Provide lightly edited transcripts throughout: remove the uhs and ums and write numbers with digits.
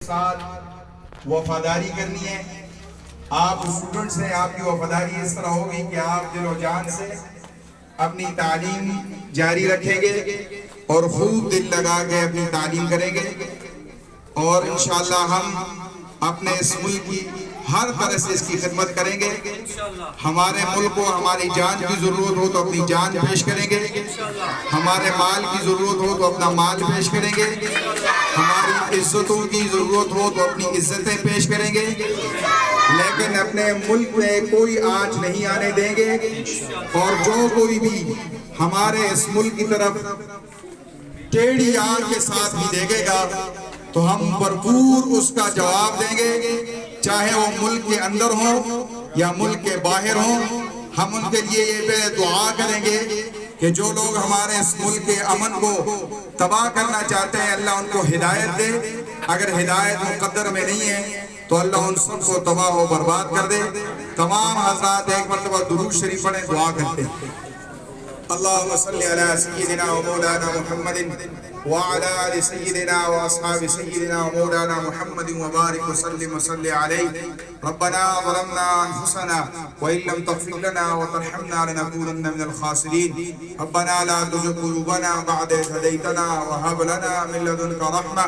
साथ वफादारी करनी है। आप स्टूडेंट्स हैं, आपकी वफादारी इस तरह होगी कि आप दिलो जान से अपनी तालीम जारी रखेंगे और खूब दिल लगा के अपनी तालीम करेंगे और इंशाअल्लाह हम अपने इस मुल्क की हर तरह से इसकी खिदमत करेंगे। हमारे मुल्क को हमारी जान की जरूरत हो तो अपनी जान पेश करेंगे, हमारे माल की जरूरत हो तो अपना माल पेश करेंगे, हमारी इज्जतों की जरूरत हो तो अपनी इज्जतें पेश करेंगे, लेकिन अपने मुल्क में कोई आंच नहीं आने देंगे। और जो कोई भी हमारे इस मुल्क की तरफ टेढ़ी आंख के साथ भी देखेगा तो हम भरपूर उसका जवाब देंगे, चाहे वो मुल्क के अंदर हो या मुल्क के बाहर हो। हम उनके लिए ये दुआ करेंगे कि जो लोग हमारे इस मुल्क के अमन को तबाह करना चाहते हैं, अल्लाह उनको हिदायत दे। अगर हिदायत मुकद्दर में नहीं है तो अल्लाह उन सबको तबाह और बर्बाद कर दे। तमाम हज़रात एक मरतबा दुरूद शरीफ पढ़ें, दुआ करते हैं। अल्लाहुम्मा सल्ली अला सय्यिदिना व मौलाना मुहम्मदिन व अला आलि सय्यिदिना व अस्हाबि सय्यिदिना व मौलाना मुहम्मदिन व बारिक व सल्लिम व सल्लि अलैहि। रब्बना ज़लमना अनफुसना व इन लम तग़फिर लना व तरहमना लनकूनन्ना मिनल खासिरीन। रब्बना ला तुज़िग़ क़ुलूबना बअद इज़ हदैतना व हब लना मिन लदुनका रहमा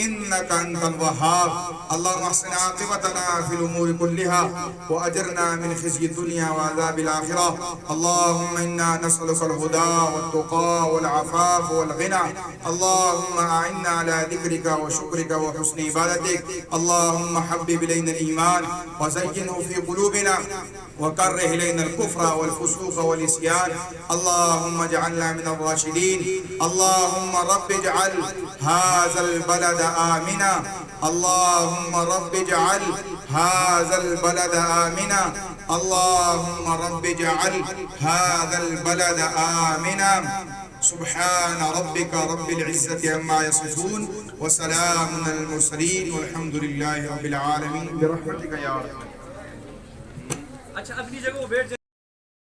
इन्नका अंतल वह्हाब। अल्लाहुम्मा अहसिन आक़िबतना फ़िल उमूरि कुल्लिहा व अजिरना मिन ख़िज़्यि दुनिया व अज़ाबिल आख़िरह। अल्लाहुम्मा इन्ना नस्अलुकल हुदा वत्तुक़ा वल अफ़ाफ़ वल ग़िना। अल्लाहुम्मा अइन्ना अला ज़िक्रिका व शुक्रिका व हुस्नि इबादतिक। अल्लाहुम्मा हब्बिब इलैना ईमान व ज़य्यिनहु फ़ी क़ुलूबिना व कर्रिह इलैना अल-कुफ़्र वल फ़ुसूक़ वल इस्यान। अल्लाहुम्मा इजअलना मिनर राशिदीन। अल्लाहुम्मा रब्बि इजअल हाज़ल बलद आमिना। अल्लाहुम्मा रब्बि इजअल हाज़ल बलद आमिना। अल्लाहुम्मा रब्बि इजअल हाज़ल बलद आमिना। सुब्हान रब्बिका रब्बिल इज़्ज़ति अम्मा यसिफ़ून व सलामुन अलल मुरसलीन वल्हम्दुलिल्लाहि रब्बिल आलमीन बिरहमतिका या अरहम। अच्छा, अपनी जगह वो बैठ